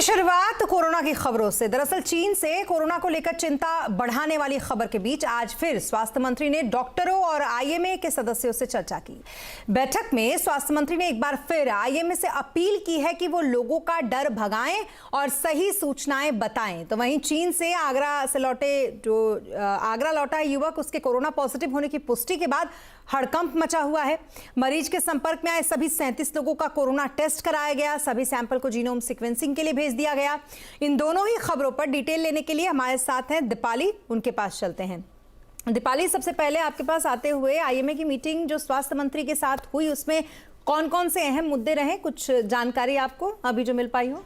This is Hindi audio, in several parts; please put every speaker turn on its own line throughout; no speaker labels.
शुरुआत कोरोना की खबरों से। दरअसल चीन से कोरोना को लेकर चिंता बढ़ाने वाली खबर के बीच आज फिर स्वास्थ्य मंत्री ने डॉक्टरों और आईएमए के सदस्यों से चर्चा की। बैठक में स्वास्थ्य मंत्री ने एक बार फिर आईएमए से अपील की है कि वो लोगों का डर भगाएं और सही सूचनाएं बताएं। तो वहीं चीन से आगरा लौटा युवक, उसके कोरोना पॉजिटिव होने की पुष्टि के बाद हड़कंप मचा हुआ है। मरीज के संपर्क में आए सभी 37 लोगों का कोरोना टेस्ट कराया गया। सभी सैंपल को जीनोम सीक्वेंसिंग के लिए भेज दिया गया। इन दोनों ही खबरों पर डिटेल लेने के लिए हमारे साथ हैं दीपाली, उनके पास चलते हैं। दीपाली, सबसे पहले आपके पास आते हुए, आईएमए की मीटिंग जो स्वास्थ्य मंत्री के साथ हुई उसमें कौन कौन से अहम मुद्दे रहे, कुछ जानकारी आपको अभी जो मिल पाई हो?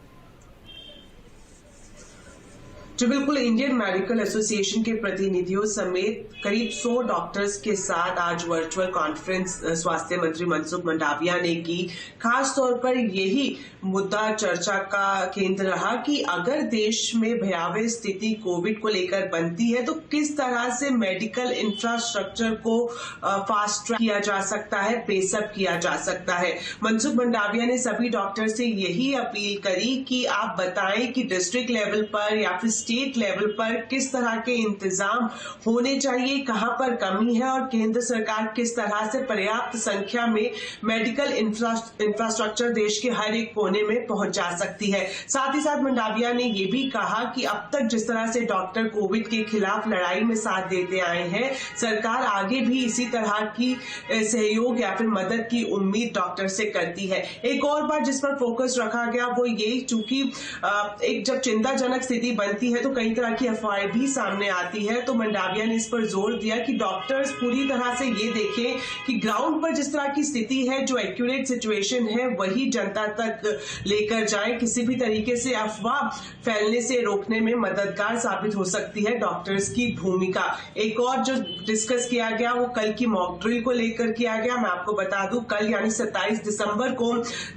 जो बिल्कुल इंडियन मेडिकल एसोसिएशन के प्रतिनिधियों समेत करीब 100 डॉक्टर्स के साथ आज वर्चुअल कॉन्फ्रेंस स्वास्थ्य मंत्री मनसुख मंडाविया ने की। खास तौर पर यही मुद्दा चर्चा का केंद्र रहा कि अगर देश में भयावह स्थिति कोविड को लेकर बनती है तो किस तरह से मेडिकल इंफ्रास्ट्रक्चर को फास्ट ट्रैक किया जा सकता है, पेसअप किया जा सकता है। मनसुख मंडाविया ने सभी डॉक्टर से यही अपील करी कि आप बताएं कि डिस्ट्रिक्ट लेवल पर या फिर स्टेट लेवल पर किस तरह के इंतजाम होने चाहिए, कहां पर कमी है और केंद्र सरकार किस तरह से पर्याप्त संख्या में मेडिकल इंफ्रास्ट्रक्चर देश के हर एक कोने में पहुंचा सकती है। साथ ही साथ मंडाविया ने यह भी कहा कि अब तक जिस तरह से डॉक्टर कोविड के खिलाफ लड़ाई में साथ देते आए हैं, सरकार आगे भी इसी तरह की सहयोग या फिर मदद की उम्मीद डॉक्टर से करती है। एक और बात जिस पर फोकस रखा गया वो ये, चूंकि एक जब चिंताजनक स्थिति बनती है तो कई तरह की अफवाहें भी सामने आती है, तो मंडाविया ने इस पर जोर दिया कि डॉक्टर्स पूरी तरह से ये देखें कि ग्राउंड पर जिस तरह की स्थिति है, जो एक्यूरेट सिचुएशन है, वही जनता तक लेकर जाए। किसी भी तरीके से अफवाह फैलने से रोकने में मददगार साबित हो सकती है डॉक्टर्स की भूमिका। एक और जो डिस्कस किया गया वो कल की मॉक ड्रिल को लेकर किया गया। मैं आपको बता दूं, कल यानी 27 दिसंबर को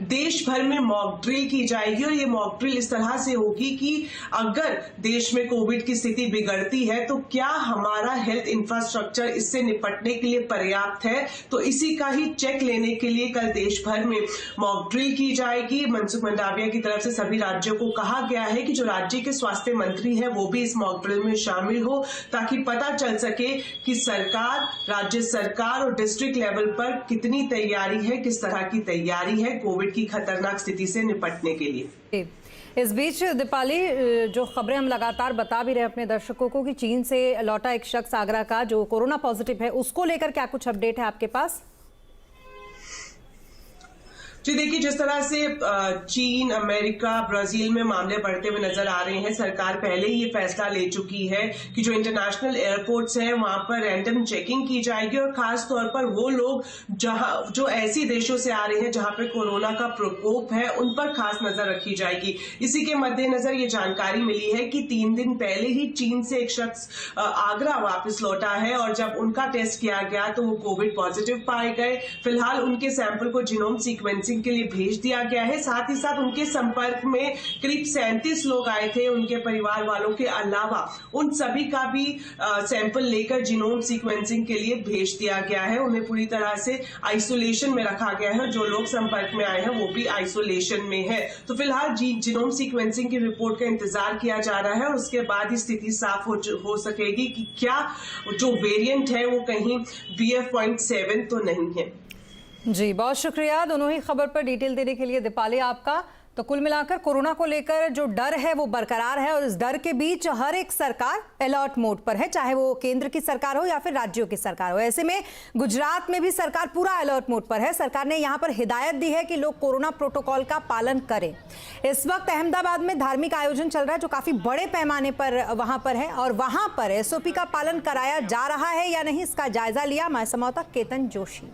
देश भर में मॉक ड्रिल की जाएगी और ये मॉक ड्रिल इस तरह से होगी कि अगर देश में कोविड की स्थिति बिगड़ती है तो क्या हमारा हेल्थ इंफ्रास्ट्रक्चर इससे निपटने के लिए पर्याप्त है। तो इसी का ही चेक लेने के लिए कल देश भर में मॉक ड्रिल की जाएगी। मनसुख मंडाविया की तरफ से सभी राज्यों को कहा गया है कि जो राज्य के स्वास्थ्य मंत्री हैं वो भी इस मॉक ड्रिल में शामिल हो, ताकि पता चल सके कि सरकार, राज्य सरकार और डिस्ट्रिक्ट लेवल पर कितनी तैयारी है, किस तरह की तैयारी है कोविड की खतरनाक स्थिति से निपटने के लिए।
इस बीच दीपाली, जो खबरें हम लगातार बता भी रहे अपने दर्शकों को कि चीन से लौटा एक शख्स आगरा का जो कोरोना पॉजिटिव है, उसको लेकर क्या कुछ अपडेट है आपके पास?
जी देखिए, जिस तरह से चीन, अमेरिका, ब्राजील में मामले बढ़ते हुए नजर आ रहे हैं, सरकार पहले ही ये फैसला ले चुकी है कि जो इंटरनेशनल एयरपोर्ट्स हैं वहां पर रैंडम चेकिंग की जाएगी और खास तौर पर वो लोग जो ऐसी देशों से आ रहे हैं जहां पर कोरोना का प्रकोप है, उन पर खास नजर रखी जाएगी। इसी के मद्देनजर ये जानकारी मिली है कि 3 दिन पहले ही चीन से एक शख्स आगरा वापस लौटा है और जब उनका टेस्ट किया गया तो वो कोविड पॉजिटिव पाए गए। फिलहाल उनके सैंपल को जीनोम सीक्वेंसिंग के लिए भेज दिया गया है। साथ ही साथ उनके संपर्क में करीब 37 लोग आए थे, उनके परिवार वालों के अलावा उन सभी का भी सैंपल लेकर जीनोम सीक्वेंसिंग के लिए भेज दिया गया है। उन्हें पूरी तरह से आइसोलेशन में रखा गया है। जो लोग संपर्क में आए हैं वो भी आइसोलेशन में है। तो फिलहाल जीनोम सीक्वेंसिंग की रिपोर्ट का इंतजार किया जा रहा है और उसके बाद ही स्थिति साफ हो सकेगी कि क्या जो वेरिएंट है वो कहीं BF.7 तो नहीं है।
जी, बहुत शुक्रिया दोनों ही खबर पर डिटेल देने के लिए दीपाली आपका। तो कुल मिलाकर कोरोना को लेकर जो डर है वो बरकरार है और इस डर के बीच हर एक सरकार अलर्ट मोड पर है, चाहे वो केंद्र की सरकार हो या फिर राज्यों की सरकार हो। ऐसे में गुजरात में भी सरकार पूरा अलर्ट मोड पर है। सरकार ने यहां पर हिदायत दी है कि लोग कोरोना प्रोटोकॉल का पालन करें। इस वक्त अहमदाबाद में धार्मिक आयोजन चल रहा है जो काफी बड़े पैमाने पर वहां पर है और वहां पर SOP का पालन कराया जा रहा है या नहीं, इसका जायजा लिया हमारे संवाददाता केतन जोशी।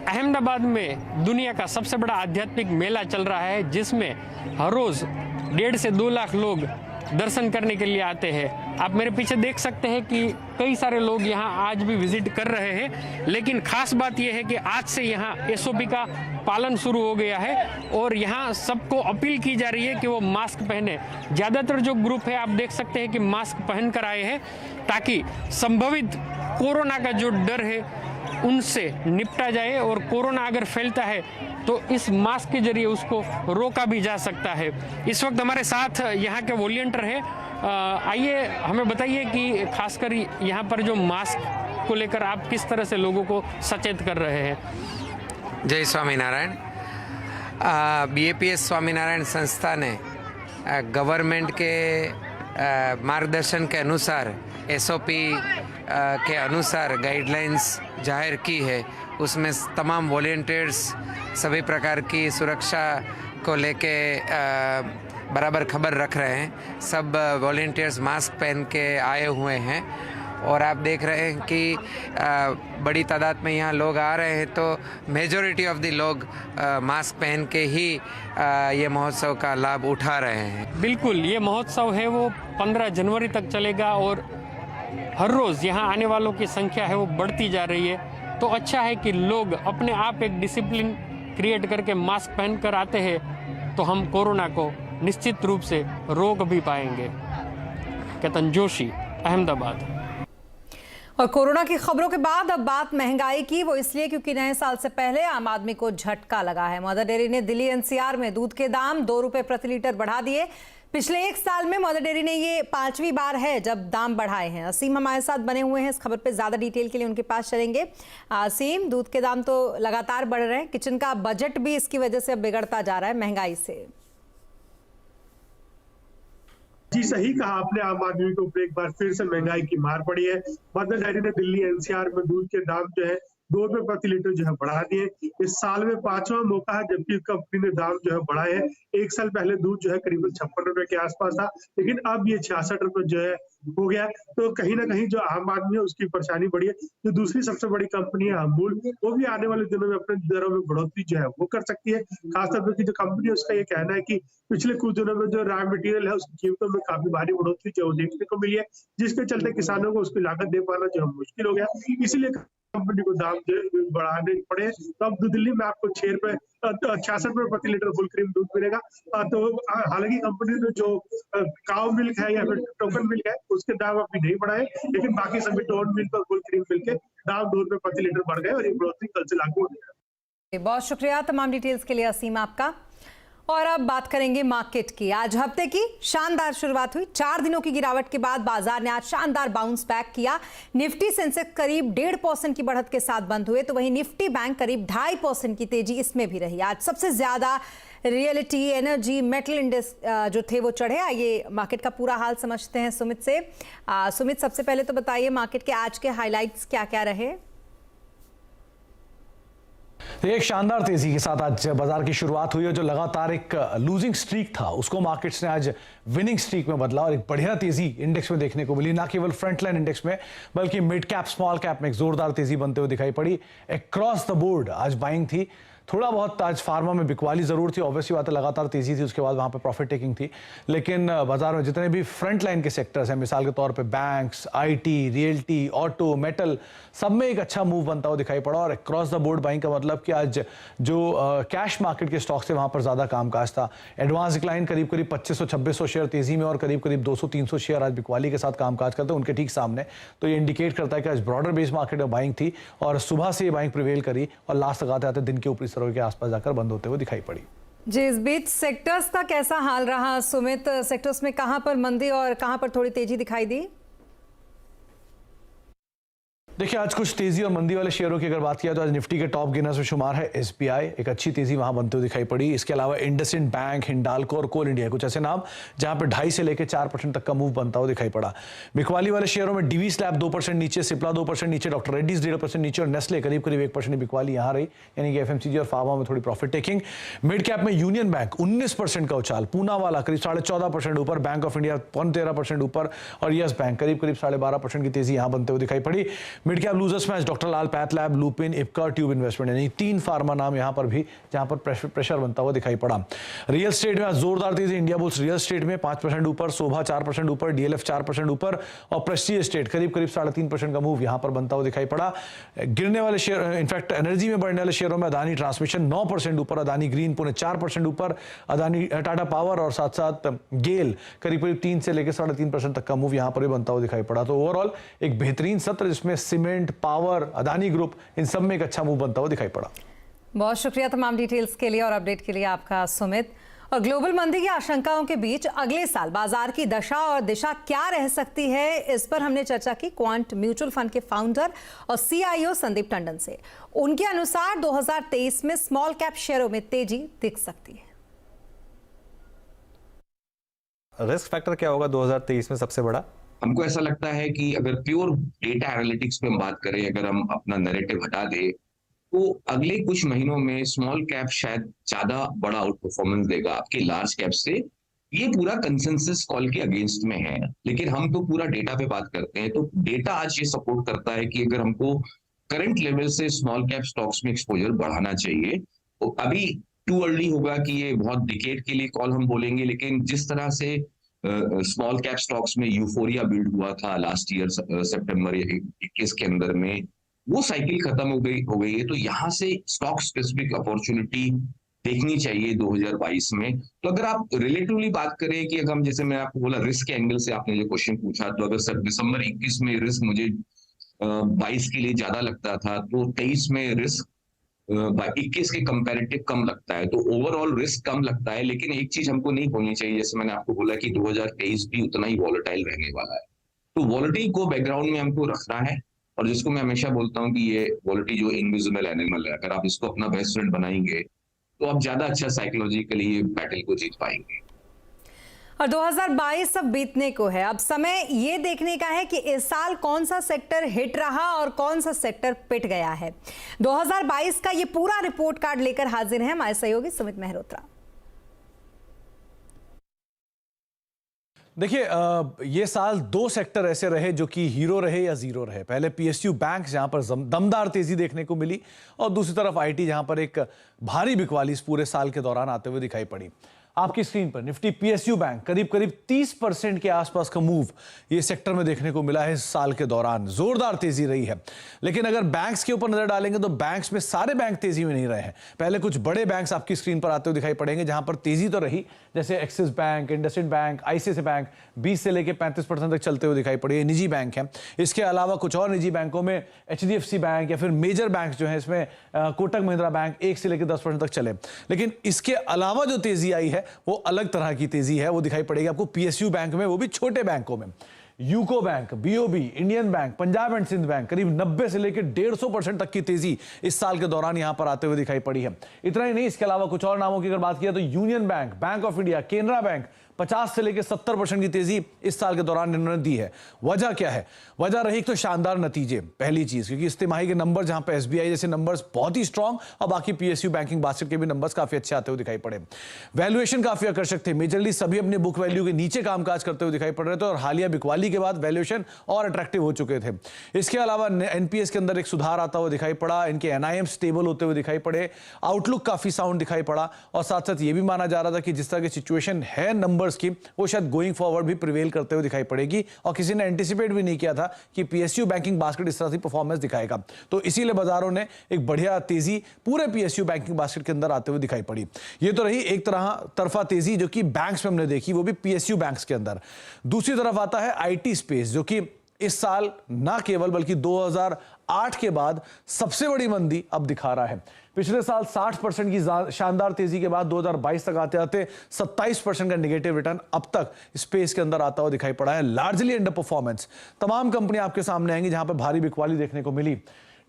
अहमदाबाद में दुनिया का सबसे बड़ा आध्यात्मिक मेला चल रहा है, जिसमें हर रोज 1.5 से 2 लाख लोग दर्शन करने के लिए आते हैं। आप मेरे पीछे देख सकते हैं कि कई सारे लोग यहाँ आज भी विजिट कर रहे हैं, लेकिन खास बात यह है कि आज से यहाँ SOP का पालन शुरू हो गया है और यहाँ सबको अपील की जा रही है कि वो मास्क पहने। ज़्यादातर जो ग्रुप है आप देख सकते हैं कि मास्क पहन कर आए हैं, ताकि संभवित कोरोना का जो डर है उनसे निपटा जाए और कोरोना अगर फैलता है तो इस मास्क के जरिए उसको रोका भी जा सकता है। इस वक्त हमारे साथ यहाँ के वॉलंटियर है, आइए हमें बताइए कि खासकर यहाँ पर जो मास्क को लेकर आप किस तरह से लोगों को सचेत कर रहे हैं।
जय स्वामीनारायण। BAPS स्वामीनारायण संस्था ने गवर्नमेंट के मार्गदर्शन के अनुसार SOP के अनुसार गाइडलाइंस जाहिर की है। उसमें तमाम वॉलंटियर्स सभी प्रकार की सुरक्षा को लेके बराबर खबर रख रहे हैं। सब वॉलंटियर्स मास्क पहन के आए हुए हैं और आप देख रहे हैं कि बड़ी तादाद में यहाँ लोग आ रहे हैं, तो मेजॉरिटी ऑफ द लोग मास्क पहन के ही ये महोत्सव का लाभ उठा रहे हैं।
बिल्कुल, ये महोत्सव है वो 15 जनवरी तक चलेगा और हर रोज़ यहाँ आने वालों की संख्या है वो बढ़ती जा रही है। तो अच्छा है कि लोग अपने आप एक डिसिप्लिन क्रिएट करके मास्क पहन कर आते हैं तो हम कोरोना को निश्चित रूप से रोक भी पाएंगे। केतन जोशी, अहमदाबाद।
और कोरोना की खबरों के बाद अब बात महंगाई की, वो इसलिए क्योंकि नए साल से पहले आम आदमी को झटका लगा है। मदर डेयरी ने दिल्ली NCR में दूध के दाम 2 रुपए प्रति लीटर बढ़ा दिए। पिछले 1 साल में मदर डेयरी ने ये 5वीं बार है जब दाम बढ़ाए हैं। असीम हमारे साथ बने हुए हैं इस खबर पे ज्यादा डिटेल के लिए उनके पास चलेंगे। असीम, दूध के दाम तो लगातार बढ़ रहे हैं, किचन का बजट भी इसकी वजह से अब बिगड़ता जा रहा है महंगाई से।
जी सही कहा आपने, आम आदमी के ऊपर एक बार फिर से महंगाई की मार पड़ी है। मदर डेयरी ने दिल्ली NCR में दूध के दाम जो है 2 रुपए प्रति लीटर जो है बढ़ा दिए। इस साल में 5वां मौका है जबकि कंपनी ने दाम जो है बढ़ाए हैं। 1 साल पहले दूध जो है करीबन 56 रुपए के आसपास था, लेकिन अब ये 66 रुपए जो है हो गया। तो कहीं ना कहीं जो आम आदमी है उसकी परेशानी बढ़ी है। जो दूसरी सबसे बड़ी कंपनी है अमूल, वो भी आने वाले दिनों में अपने दरों में बढ़ोतरी जो है वो कर सकती है। खासतौर पर की जो कंपनी है उसका ये कहना है कि पिछले कुछ दिनों में जो रॉ मटेरियल है उसकी कीमतों में काफी भारी बढ़ोतरी जो देखने को मिली है, जिसके चलते किसानों को उसकी लागत दे पाना जो है मुश्किल हो गया। इसीलिए कंपनी को दाम बढ़ाने पड़े। तो अब दिल्ली में आपको 66 रुपए प्रति लीटर फुल क्रीम दूध मिलेगा। तो हालांकि कंपनी ने जो काउ मिल्क है या फिर टोकन मिल्क है उसके दाम अभी नहीं बढ़ाए, लेकिन बाकी सभी टोन मिल्क और फुल क्रीम मिल्क के दाम 2 रुपए प्रति लीटर बढ़ गए और ये बढ़ोतरी कल से लागू हो गई।
बहुत शुक्रिया तमाम डिटेल्स के लिए असीम आपका। और अब बात करेंगे मार्केट की। आज हफ्ते की शानदार शुरुआत हुई। 4 दिनों की गिरावट के बाद बाजार ने आज शानदार बाउंस बैक किया। निफ्टी सेंसेक्स करीब 1.5% की बढ़त के साथ बंद हुए, तो वहीं निफ्टी बैंक करीब 2.5% की तेजी इसमें भी रही। आज सबसे ज्यादा रियलिटी, एनर्जी, मेटल इंडेक्स जो थे वो चढ़े। आइए मार्केट का पूरा हाल समझते हैं सुमित से। सुमित, सबसे पहले तो बताइए मार्केट के आज के हाईलाइट्स क्या क्या रहे।
एक शानदार तेजी के साथ आज बाजार की शुरुआत हुई है। जो लगातार एक लूजिंग स्ट्रीक था उसको मार्केट्स ने आज विनिंग स्ट्रीक में बदला और एक बढ़िया तेजी इंडेक्स में देखने को मिली। ना केवल फ्रंटलाइन इंडेक्स में बल्कि मिड कैप, स्मॉल कैप में एक जोरदार तेजी बनते हुए दिखाई पड़ी। अक्रॉस द बोर्ड आज बाइंग थी। थोड़ा बहुत आज फार्मा में बिकवाली जरूर थी, ऑब्वियसली बात है, लगातार तेजी थी, उसके बाद वहां पे प्रॉफिट टेकिंग थी। लेकिन बाजार में जितने भी फ्रंट लाइन के सेक्टर्स हैं, मिसाल के तौर पे banks, IT, realty, auto, metal, सब में एक अच्छा मूव बनता हुआ दिखाई पड़ा। और अक्रॉस द बोर्ड बाइंग का मतलब कि आज जो कैश मार्केट के स्टॉक्स थे वहां पर ज्यादा कामकाज था। एडवांस डिक्लाइन करीब 2500-2600 शेयर तेजी में और करीब 200-300 शेयर आज बिकवाली के साथ कामकाज करते हैं उनके ठीक सामने। तो ये इंडिकेट करता है कि आज ब्रॉडर बेस मार्केट में बाइंग थी और सुबह से ये बाइंग प्रिवेल करी और लास्ट लगाते आते दिन के ऊपरी स्तरों के आसपास जाकर बंद होते हुए दिखाई पड़ी।
जी, इस बीच सेक्टर्स का कैसा हाल रहा सुमित? सेक्टर्स में कहां पर मंदी और कहां पर थोड़ी तेजी दिखाई दी?
देखिए, आज कुछ तेजी और मंदी वाले शेयरों की अगर बात किया तो आज निफ्टी के टॉप गेनर्स में शुमार है SBI, एक अच्छी तेजी वहां बनते हुए दिखाई पड़ी। इसके अलावा इंडसइंड बैंक, हिंडाल्को और कोल इंडिया, कुछ ऐसे नाम जहां पर 2.5 से लेकर 4% तक का मूव बनता हुआ दिखाई पड़ा। बिकवाली वाले शेयरों में डीवी स्लैब 2% नीचे, सिप्ला 2% नीचे, डॉक्टर रेड्डीज 1.5% नीचे और नेस्ले करीब 1% बिकवाली यहां रही, यानी कि FMCG और फार्मा में थोड़ी प्रॉफिट टेकिंग। मिड कैप में यूनियन बैंक 19% का उछाल, पूना वाला करीब 14.5% ऊपर, बैंक ऑफ इंडिया 13% ऊपर और यस बैंक करीब 12.5% की तेजी यहां बनते हुए दिखाई पड़ी। मिड कैप लूजर्स में doctor Lal path lab, Lupin, Ipca, tube investment, यानी 3 फार्मा नाम यहां पर भी जहां पर प्रेशर बनता हुआ दिखाई पड़ा। रियल स्टेट में जोरदार तेजी, इंडिया बुल्स रियल स्टेट में 5% ऊपर, शोभा 4% ऊपर, DLF 4% ऊपर और प्रेस्टीज स्टेट करीब 3.5% का मूव यहां पर बनता हुआ दिखाई पड़ा। गिरने वाले शेयर, इनफैक्ट एनर्जी में बढ़ने वाले शेयरों में अदानी ट्रांसमिशन 9% ऊपर, अदानी ग्रीन पुणे 4% ऊपर, अदानी टाटा पावर और साथ साथ गेल करीब 3 से लेकर 3.5% तक का मूव यहां पर भी बनता हुआ दिखाई पड़ा। तो ओवरऑल एक बेहतरीन सत्र जिसमें सीमेंट, पावर, अदानी ग्रुप, इन सब में एक अच्छा मूव बनता हुआ दिखाई पड़ा।
बहुत शुक्रिया तमाम डिटेल्स के लिए और अपडेट के लिए आपका सुमित। और ग्लोबल मंदी की आशंकाओं के बीच अगले साल बाजार की दशा और दिशा क्या रह सकती है, इस पर हमने चर्चा की क्वांट म्यूचुअल फंड के फाउंडर और CIO संदीप टंडन से। उनके अनुसार 2023 में स्मॉल कैप शेयरों में तेजी दिख सकती है।
रिस्क फैक्टर क्या होगा 2023 में सबसे बड़ा?
हमको ऐसा लगता है कि अगर प्योर डेटा एनालिटिक्स पे हम बात करें, अगर हम अपना नैरेटिव हटा दें, तो अगले कुछ महीनों में स्मॉल कैप शायद ज्यादा बड़ा आउट परफॉर्मेंस देगा आपके लार्ज कैप से। ये पूरा कंसेंसस कॉल के अगेंस्ट में है, लेकिन हम तो पूरा डेटा पे बात करते हैं। तो डेटा आज ये सपोर्ट करता है कि अगर हमको करंट लेवल से स्मॉल कैप स्टॉक्स में एक्सपोजर बढ़ाना चाहिए। तो अभी टू अर्ली होगा कि ये बहुत डिकेड के लिए कॉल हम बोलेंगे, लेकिन जिस तरह से स्मॉल कैप स्टॉक्स में यूफोरिया बिल्ड हुआ था लास्ट ईयर सितंबर 21 के अंदर में, वो साइकिल खत्म हो गई है। तो यहाँ से स्टॉक स्पेसिफिक अपॉर्चुनिटी देखनी चाहिए 2022 में। तो अगर आप रिलेटिवली बात करें कि अगर हम, जैसे मैं आपको बोला रिस्क के एंगल से आपने जो क्वेश्चन पूछा, तो अगर दिसंबर 21 में रिस्क मुझे 22 के लिए ज्यादा लगता था, तो 23 में रिस्क 21 के कंपैरेटिव कम लगता है। तो ओवरऑल रिस्क कम लगता है, लेकिन एक चीज हमको नहीं भूलनी चाहिए, जैसे मैंने आपको बोला कि 2023 भी उतना ही वॉलेटाइल रहने वाला है। तो वॉलेटिलिटी को बैकग्राउंड में हमको रखना है, और जिसको मैं हमेशा बोलता हूँ कि ये वॉलेटिलिटी जो इनविजिबल एनिमल है, अगर आप इसको अपना बेस्ट फ्रेंड बनाएंगे तो आप ज्यादा अच्छा साइकोलॉजिकली ये बैटल को जीत पाएंगे।
और 2022 अब बीतने को है। अब समय ये देखने का है कि इस साल कौन सा सेक्टर हिट रहा और कौन सा सेक्टर पिट गया है। 2022 का ये पूरा रिपोर्ट कार्ड लेकर हाजिर हैं हमारे सहयोगी सुमित मेहरोत्रा।
देखिए, ये साल दो सेक्टर ऐसे रहे जो कि हीरो रहे या जीरो रहे। पहले PSU बैंक जहां पर दमदार तेजी देखने को मिली, और दूसरी तरफ IT जहां पर एक भारी बिकवाली इस पूरे साल के दौरान आते हुए दिखाई पड़ी। आपकी स्क्रीन पर निफ्टी PSU बैंक करीब 30% के आसपास का मूव ये सेक्टर में देखने को मिला है इस साल के दौरान। जोरदार तेजी रही है। लेकिन अगर बैंक्स के ऊपर नजर डालेंगे तो बैंक्स में सारे बैंक तेजी में नहीं रहे हैं। पहले कुछ बड़े बैंक्स आपकी स्क्रीन पर आते हुए दिखाई पड़ेंगे जहां पर तेजी तो रही, जैसे axis bank, IndusInd bank, ICICI bank 20 से लेकर 35% तक चलते हुए दिखाई पड़े। निजी बैंक है। इसके अलावा कुछ और निजी बैंकों में HDFC बैंक या फिर मेजर बैंक जो है, इसमें कोटक महिंद्रा बैंक 1 से लेकर 10% तक चले। लेकिन इसके अलावा जो तेजी आई है वो अलग तरह की तेजी है, वो दिखाई पड़ेगी आपको PSU बैंक में, वो भी छोटे बैंकों में। UCO bank, BOB, Indian bank, Punjab and Sind bank करीब 90 से लेकर 150% तक की तेजी इस साल के दौरान यहां पर आते हुए दिखाई पड़ी है। इतना ही नहीं, इसके अलावा कुछ और नामों की अगर बात किया तो union bank, bank of India, Canara bank 50 से लेकर 70% की तेजी इस साल के दौरान इन्होंने दी है। वजह क्या है? वजह रही एक तो शानदार नतीजे, पहली चीज, क्योंकि इस तिमाही के नंबर जहां पे SBI जैसे नंबर्स बहुत ही स्ट्रांग और बाकी PSU बैंकिंग बास्केट के भी नंबर्स काफी अच्छे आते हुए दिखाई पड़े। वैल्यूएशन काफी आकर्षक थे, मेजरली सभी अपने बुक वैल्यू के नीचे कामकाज करते हुए दिखाई पड़ रहे थे, और हालिया बिकवाली के बाद वैल्यूएशन और अट्रैक्टिव हो चुके थे। इसके अलावा NPS के अंदर एक सुधार आता हुआ दिखाई पड़ा, इनके NIM स्टेबल होते हुए दिखाई पड़े, आउटलुक काफी साउंड दिखाई पड़ा, और साथ साथ ये भी माना जा रहा था कि जिस तरह की सिचुएशन है नंबर्स की, वो शायद गोइंग फॉरवर्ड भी प्रिवेल करते हुए दिखाई पड़ेगी, और किसी ने एंटिसिपेट भी नहीं किया था कि PSU बैंकिंग बास्केट इस तरह से परफॉर्मेंस दिखाएगा। तो इसीलिए बाजारों ने एक बढ़िया तेजी पूरे PSU बैंकिंग बास्केट के अंदर आते हुए दिखाई पड़ी। ये तो रही एक तरफा तेजी जो कि बैंक्स में हमने देखी, वो भी PSU बैंक्स के अंदर। दूसरी तरफ आता है IT स्पेस, जो कि इस साल ना केवल बल्कि 2008 के बाद सबसे बड़ी मंदी अब दिखा रहा है। पिछले साल 60% की शानदार तेजी के बाद 2022 तक आते आते 27% का नेगेटिव रिटर्न अब तक स्पेस के अंदर आता हुआ दिखाई पड़ा है। Largely under performance. तमाम कंपनियां आपके सामने आएंगी जहां पर भारी बिकवाली देखने को मिली।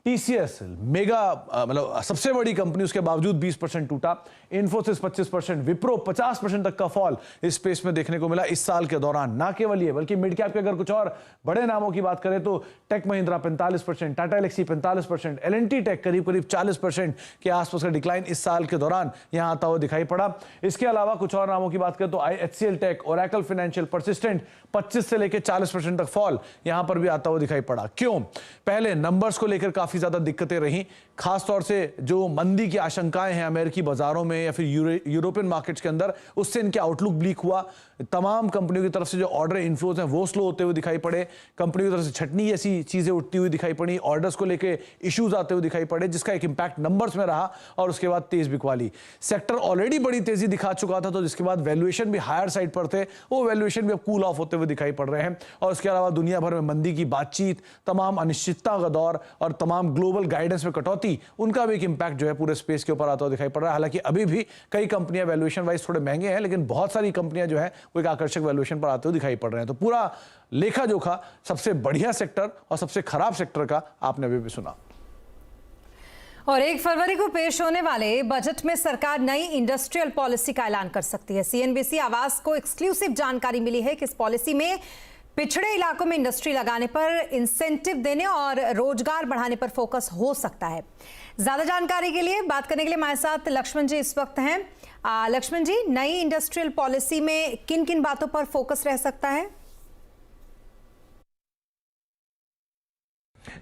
TCS मेगा मतलब सबसे बड़ी कंपनी, उसके बावजूद 20% टूटा। इन्फोसिस 25%, विप्रो 50% तक का फॉल इस स्पेस में देखने को मिला इस साल के दौरान। ना केवल ये, बल्कि मिड कैप के अगर कुछ और बड़े नामों की बात करें तो Tech Mahindra 45%, Tata Elxsi 45%, L&T Tech करीब 40% के आसपास का डिक्लाइन इस साल के दौरान यहां आता हुआ दिखाई पड़ा। इसके अलावा कुछ और नामों की बात करें तो HCL Tech, Oracle Financial, Persistent 25 से लेकर 40% तक फॉल यहां पर भी आता हुआ दिखाई पड़ा। क्यों? पहले नंबर्स को लेकर काफी काफ़ी ज़्यादा दिक्कतें रहीं, खासतौर से जो मंदी की आशंकाएं हैं अमेरिकी बाज़ारों में या फिर यूरोपियन मार्केट्स के अंदर, उससे इनके आउटलुक ब्लीक हुआ। तमाम कंपनियों की तरफ से जो ऑर्डर इनफ्लोज हैं वो स्लो होते हुए दिखाई पड़े, कंपनियों की तरफ से छटनी ऐसी चीज़ें उठती हुई दिखाई पड़ी, ऑर्डर्स को लेके इश्यूज आते हुए दिखाई पड़े, जिसका एक इम्पैक्ट नंबर्स में रहा और उसके बाद तेज बिकवाली। सेक्टर ऑलरेडी बड़ी तेजी दिखा चुका था, तो जिसके बाद वैल्यूएशन भी हायर साइड पर थे, वो वैल्यूएशन भी अब कूल ऑफ होते हुए दिखाई पड़ रहे हैं। और उसके अलावा दुनिया भर में मंदी की बातचीत, तमाम अनिश्चितता का दौर और तमाम ग्लोबल गाइडेंस में कटौती, उनका भी एक इंपैक्ट जो है पूरे स्पेस के ऊपर आता हुआ दिखाई पड़ रहा है। हालांकि अभी भी कई कंपनियां वैल्यूएशन वाइज थोड़े महंगे हैं, लेकिन बहुत सारी कंपनियां जो है वो एक आकर्षक वैल्यूएशन पर आते हुए दिखाई पड़ रहे हैं। तो पूरा लेखा जोखा सबसे बढ़िया सेक्टर और सबसे खराब सेक्टर का आपने अभी भी सुना।
और 1 फरवरी को पेश होने वाले बजट में सरकार नई इंडस्ट्रियल पॉलिसी का ऐलान कर सकती है। सीएनबीसी आवाज को एक्सक्लूसिव जानकारी मिली है कि इस पॉलिसी में पिछड़े इलाकों में इंडस्ट्री लगाने पर इंसेंटिव देने और रोजगार बढ़ाने पर फोकस हो सकता है। ज्यादा जानकारी के लिए बात करने के लिए हमारे साथ लक्ष्मण जी इस वक्त हैं। लक्ष्मण जी, नई इंडस्ट्रियल पॉलिसी में किन किन बातों पर फोकस रह सकता है?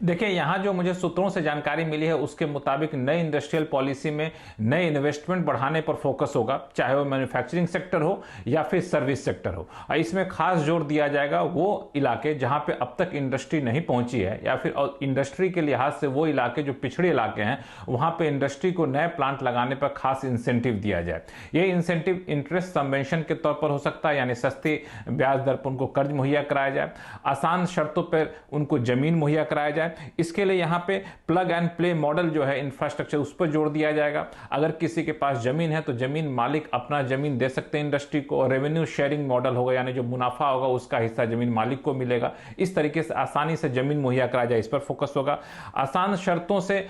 देखिए, यहाँ जो मुझे सूत्रों से जानकारी मिली है उसके मुताबिक नई इंडस्ट्रियल पॉलिसी में नए इन्वेस्टमेंट बढ़ाने पर फोकस होगा, चाहे वो मैन्युफैक्चरिंग सेक्टर हो या फिर सर्विस सेक्टर हो। और इसमें खास जोर दिया जाएगा वो इलाके जहाँ पे अब तक इंडस्ट्री नहीं पहुंची है, या फिर इंडस्ट्री के लिहाज से वो इलाके जो पिछड़े इलाके हैं वहाँ पे इंडस्ट्री को नए प्लांट लगाने पर खास इंसेंटिव दिया जाए। ये इंसेंटिव इंटरेस्ट सबवेंशन के तौर पर हो सकता है, यानी सस्ती ब्याज दर पर उनको कर्ज मुहैया कराया जाए, आसान शर्तों पर उनको जमीन मुहैया कराया जाए। इसके लिए यहाँ पे प्लग एंड प्ले मॉडल जो है इंफ्रास्ट्रक्चर, उस पर जोर दिया जाएगा। अगर किसी के पास जमीन है तो जमीन मालिक अपना जमीन दे सकते हैं इंडस्ट्री को, और रेवेन्यू शेयरिंग मॉडल होगा, यानी जो मुनाफा होगा उसका हिस्सा जमीन मालिक को मिलेगा। इस तरीके से आसानी से जमीन मुहैया कराया जाए, इस पर फोकस होगा। आसान शर्तों से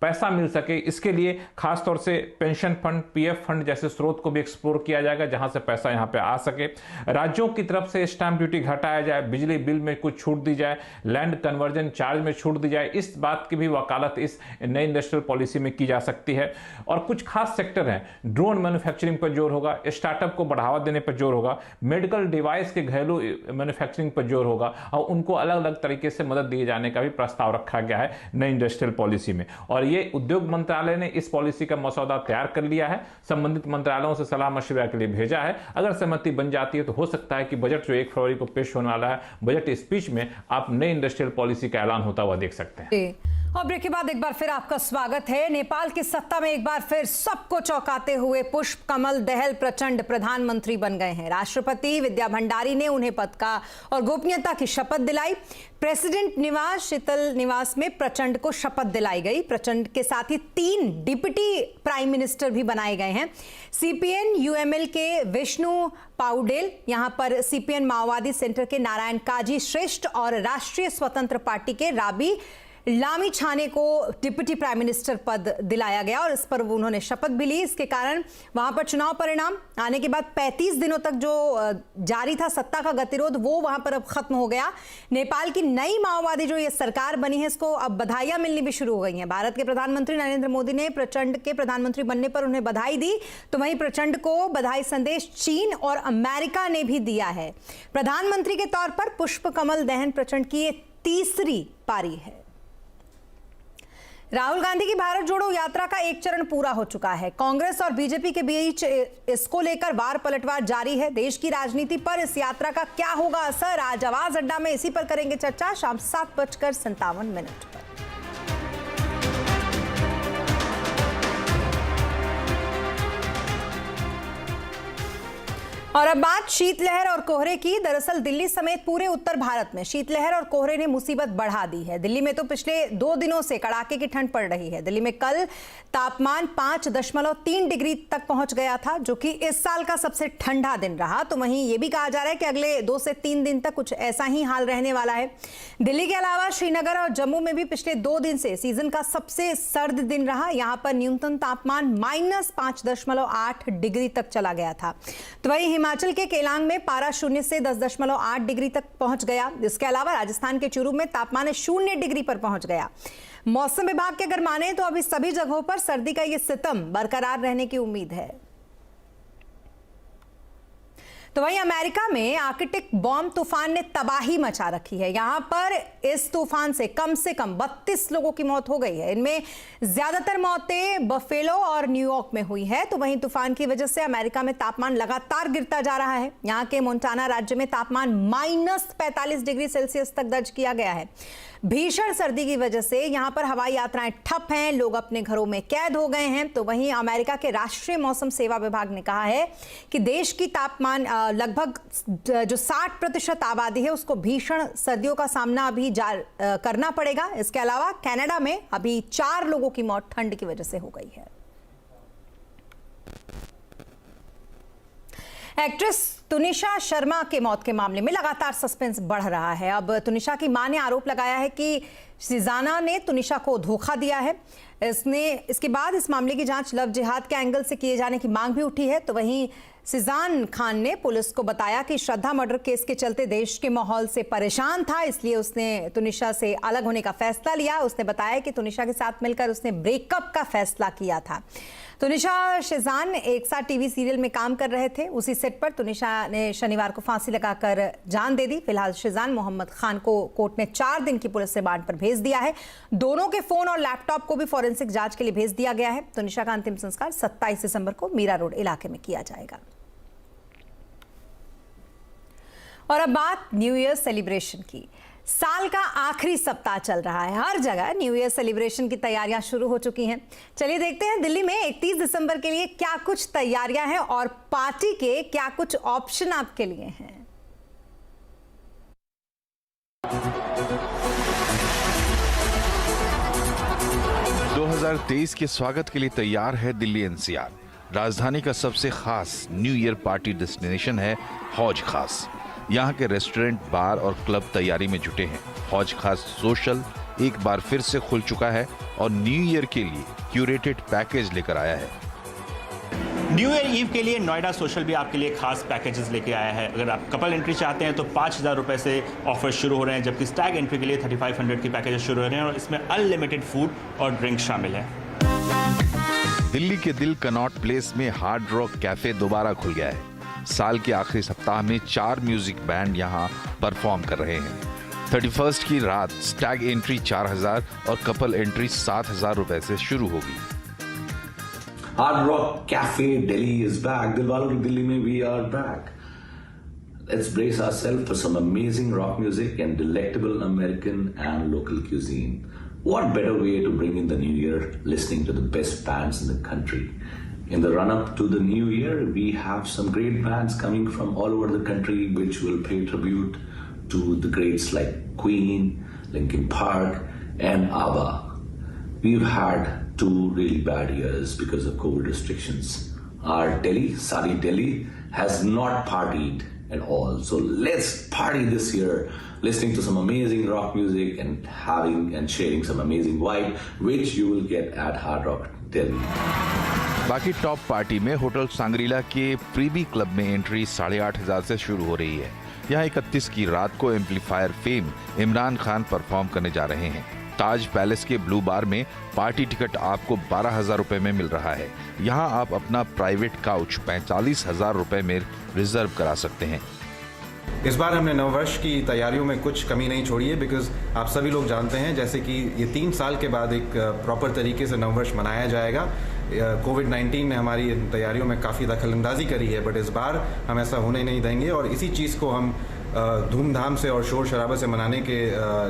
पैसा मिल सके, इसके लिए खासतौर से पेंशन फंड, पीएफ फंड जैसे स्रोत को भी एक्सप्लोर किया जाएगा जहां से पैसा यहां पे आ सके। राज्यों की तरफ से स्टैंप ड्यूटी घटाया जाए, बिजली बिल में कुछ छूट दी जाए, लैंड कन्वर्जन चार्ज में छूट दी जाए। इस बात की भी वकालत इस नई इंडस्ट्रियल पॉलिसी में की जा सकती है। और कुछ खास सेक्टर हैं, ड्रोन मैन्युफैक्चरिंग पर जोर होगा, स्टार्टअप को बढ़ावा देने पर जोर होगा, मेडिकल डिवाइस के घरेलू मैन्युफैक्चरिंग पर जोर होगा, और उनको अलग अलग तरीके से मदद दिए जाने का भी प्रस्ताव रखा गया है नई इंडस्ट्रियल पॉलिसी में। और ये उद्योग मंत्रालय ने इस पॉलिसी का मसौदा तैयार कर लिया है, संबंधित मंत्रालयों से सलाह मशवरा के लिए भेजा है। अगर सहमति बन जाती है तो हो सकता है कि बजट जो 1 फरवरी को पेश होने वाला है, बजट स्पीच में आप नई इंडस्ट्रियल पॉलिसी का ऐलान होता हुआ देख सकते हैं।
और ब्रेक के बाद एक बार फिर आपका स्वागत है। नेपाल की सत्ता में एक बार फिर सबको चौंकाते हुए पुष्प कमल दहल प्रचंड प्रधानमंत्री बन गए हैं। राष्ट्रपति विद्या भंडारी ने उन्हें पद का और गोपनीयता की शपथ दिलाई। प्रेसिडेंट निवास शीतल निवास में प्रचंड को शपथ दिलाई गई। प्रचंड के साथ ही 3 डिप्टी प्राइम मिनिस्टर भी बनाए गए हैं। सीपीएन यूएमएल के विष्णु पाउडेल, यहां पर सीपीएन माओवादी सेंटर के नारायण काजी श्रेष्ठ और राष्ट्रीय स्वतंत्र पार्टी के राबी लामी छाने को डिप्टी प्राइम मिनिस्टर पद दिलाया गया और इस पर उन्होंने शपथ भी ली। इसके कारण वहां पर चुनाव परिणाम आने के बाद 35 दिनों तक जो जारी था सत्ता का गतिरोध, वो वहां पर अब खत्म हो गया। नेपाल की नई माओवादी जो ये सरकार बनी है, इसको अब बधाइयां मिलनी भी शुरू हो गई हैं। भारत के प्रधानमंत्री नरेंद्र मोदी ने प्रचंड के प्रधानमंत्री बनने पर उन्हें बधाई दी, तो वहीं प्रचंड को बधाई संदेश चीन और अमेरिका ने भी दिया है। प्रधानमंत्री के तौर पर पुष्प कमल दहन प्रचंड की ये तीसरी पारी है। राहुल गांधी की भारत जोड़ो यात्रा का एक चरण पूरा हो चुका है। कांग्रेस और बीजेपी के बीच इसको लेकर वार पलटवार जारी है। देश की राजनीति पर इस यात्रा का क्या होगा असर, आज आवाज अड्डा में इसी पर करेंगे चर्चा शाम 7:57 पर। और अब बात शीतलहर और कोहरे की। दरअसल दिल्ली समेत पूरे उत्तर भारत में शीतलहर और कोहरे ने मुसीबत बढ़ा दी है। दिल्ली में तो पिछले 2 दिनों से कड़ाके की ठंड पड़ रही है। दिल्ली में कल तापमान 5.3 डिग्री तक पहुंच गया था, जो कि इस साल का सबसे ठंडा दिन रहा। तो वहीं ये भी कहा जा रहा है कि अगले 2 से 3 दिन तक कुछ ऐसा ही हाल रहने वाला है। दिल्ली के अलावा श्रीनगर और जम्मू में भी पिछले 2 दिन से सीजन का सबसे सर्द दिन रहा। यहां पर न्यूनतम तापमान -5.8 डिग्री तक चला गया था। तो वहीं हिमाचल के केलांग में पारा 0 से 10.8 डिग्री तक पहुंच गया। इसके अलावा राजस्थान के चूरू में तापमान 0 डिग्री पर पहुंच गया। मौसम विभाग के अगर माने तो अभी सभी जगहों पर सर्दी का ये सितम बरकरार रहने की उम्मीद है। तो वहीं अमेरिका में आर्कटिक बॉम्ब तूफान ने तबाही मचा रखी है। यहां पर इस तूफान से कम 32 लोगों की मौत हो गई है। इनमें ज्यादातर मौतें बफेलो और न्यूयॉर्क में हुई है। तो वहीं तूफान की वजह से अमेरिका में तापमान लगातार गिरता जा रहा है। यहां के मोंटाना राज्य में तापमान -45 डिग्री सेल्सियस तक दर्ज किया गया है। भीषण सर्दी की वजह से यहां पर हवाई यात्राएं ठप हैं, लोग अपने घरों में कैद हो गए हैं। तो वहीं अमेरिका के राष्ट्रीय मौसम सेवा विभाग ने कहा है कि देश की तापमान लगभग जो 60% आबादी है उसको भीषण सर्दियों का सामना अभी करना पड़ेगा। इसके अलावा कनाडा में अभी 4 लोगों की मौत ठंड की वजह से हो गई है। एक्ट्रेस तुनिशा शर्मा के मौत के मामले में लगातार सस्पेंस बढ़ रहा है। अब तुनिशा की मां ने आरोप लगाया है कि सिजाना ने तुनिशा को धोखा दिया है। इसके बाद इस मामले की जांच लव जिहाद के एंगल से किए जाने की मांग भी उठी है। तो वहीं सिजान खान ने पुलिस को बताया कि श्रद्धा मर्डर केस के चलते देश के माहौल से परेशान था, इसलिए उसने तुनिशा से अलग होने का फैसला लिया। उसने बताया कि तुनिशा के साथ मिलकर उसने ब्रेकअप का फैसला किया था। तुनिशा शिजान एक साथ टीवी सीरियल में काम कर रहे थे। उसी सेट पर तुनिशा ने शनिवार को फांसी लगाकर जान दे दी। फिलहाल शिजान मोहम्मद खान को कोर्ट ने 4 दिन की पुलिस रिमांड पर भेज दिया है। दोनों के फोन और लैपटॉप को भी फॉरेंसिक जांच के लिए भेज दिया गया है। तुनिशा का अंतिम संस्कार 27 दिसंबर को मीरा रोड इलाके में किया जाएगा। और अब बात न्यू ईयर सेलिब्रेशन की। साल का आखिरी सप्ताह चल रहा है। हर जगह न्यू ईयर सेलिब्रेशन की तैयारियां शुरू हो चुकी हैं। चलिए देखते हैं दिल्ली में 31 दिसंबर के लिए क्या कुछ तैयारियां हैं और पार्टी के क्या कुछ ऑप्शन आपके लिए हैं।
2023 के स्वागत के लिए तैयार है दिल्ली एनसीआर। राजधानी का सबसे खास न्यू ईयर पार्टी डेस्टिनेशन है हौज खास। यहाँ के रेस्टोरेंट, बार और क्लब तैयारी में जुटे हैं। हौज खास सोशल एक बार फिर से खुल चुका है और न्यू ईयर के लिए क्यूरेटेड पैकेज लेकर आया है।
न्यू ईयर ईव के लिए नोएडा सोशल भी आपके लिए खास पैकेजेस लेके आया है। अगर आप कपल एंट्री चाहते हैं तो 5,000 रुपए से ऑफर शुरू हो रहे हैं, जबकि स्टैग एंट्री के लिए 3500 के पैकेजेस शुरू हो रहे हैं और इसमें अनलिमिटेड फूड और ड्रिंक शामिल है।
दिल्ली के दिल कनॉट प्लेस में हार्ड रॉक कैफे दोबारा खुल गया है। साल के आखिरी सप्ताह में 4 म्यूजिक बैंड यहाँ परफॉर्म कर रहे हैं। 31 की रात स्टैग एंट्री 4,000 और कपल एंट्री 7,000 रुपए से शुरू होगी।
Hard Rock Cafe Delhi is back. Dilwale ki Delhi mein we are back. Let's brace ourselves for some amazing rock music and delectable American and local cuisine. What better way to bring in the new year listening to the best bands in the country? In the run-up to the new year, we have some great bands coming from all over the country which will pay tribute to the greats like Queen, Linkin Park and ABBA. We've had 2 really bad years because of COVID restrictions. Our Delhi, Sari Delhi, has not partied at all. So let's party this year, listening to some amazing rock music and having and sharing some amazing vibe, which you will get at Hard Rock Delhi.
बाकी टॉप पार्टी में होटल सांग्रीला के प्रीवी क्लब में एंट्री 8,500 से शुरू हो रही है। यहाँ 31 की रात को amplifier fame Imran Khan perform करने जा रहे हैं। ताज पैलेस के ब्लू बार में पार्टी टिकट आपको 12,000 रुपए में मिल रहा है। यहाँ आप अपना प्राइवेट काउच 45,000 रुपए में रिजर्व करा सकते हैं।
इस बार हमने नववर्ष की तैयारियों में कुछ कमी नहीं छोड़ी है, बिकॉज आप सभी लोग जानते हैं जैसे कि ये 3 साल के बाद एक प्रॉपर तरीके से नववर्ष मनाया जाएगा। कोविड-19 ने हमारी तैयारियों में काफ़ी दखलंदाजी करी है, बट इस बार हम ऐसा होने नहीं देंगे और इसी चीज़ को हम धूमधाम से और शोर शराबा से मनाने के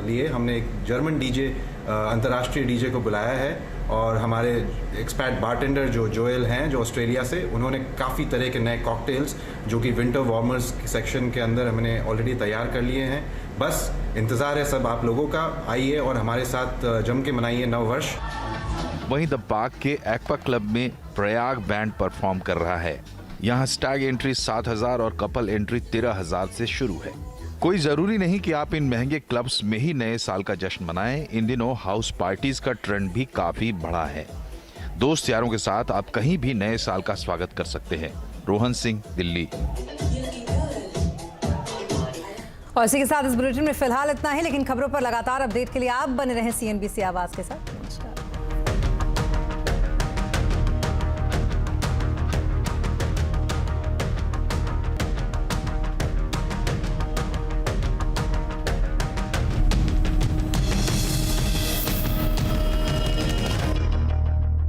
लिए हमने एक जर्मन डीजे, अंतर्राष्ट्रीय डीजे को बुलाया है और हमारे एक्सपर्ट बारटेंडर जो जोएल हैं जो ऑस्ट्रेलिया से, उन्होंने काफ़ी तरह के नए कॉकटेल्स जो कि विंटर वार्मर्स सेक्शन के अंदर हमने ऑलरेडी तैयार कर लिए हैं। बस इंतज़ार है सब आप लोगों का, आइए और हमारे साथ जम के मनाइए नववर्ष।
वहीं द पार्क के एक्वा क्लब में प्रयाग बैंड परफॉर्म कर रहा है। यहाँ स्टैग एंट्री 7,000 और कपल एंट्री 13,000 से शुरू है। कोई जरूरी नहीं कि आप इन महंगे क्लब्स में ही नए साल का जश्न मनाएं। इन दिनों हाउस पार्टीज का ट्रेंड भी काफी बढ़ा है। दोस्त यारों के साथ आप कहीं भी नए साल का स्वागत कर सकते हैं। रोहन सिंह, दिल्ली।
और इसी के साथ इस बुलेटिन में फिलहाल इतना ही, लेकिन खबरों पर लगातार अपडेट के लिए आप बने रहें CNBC आवाज के साथ।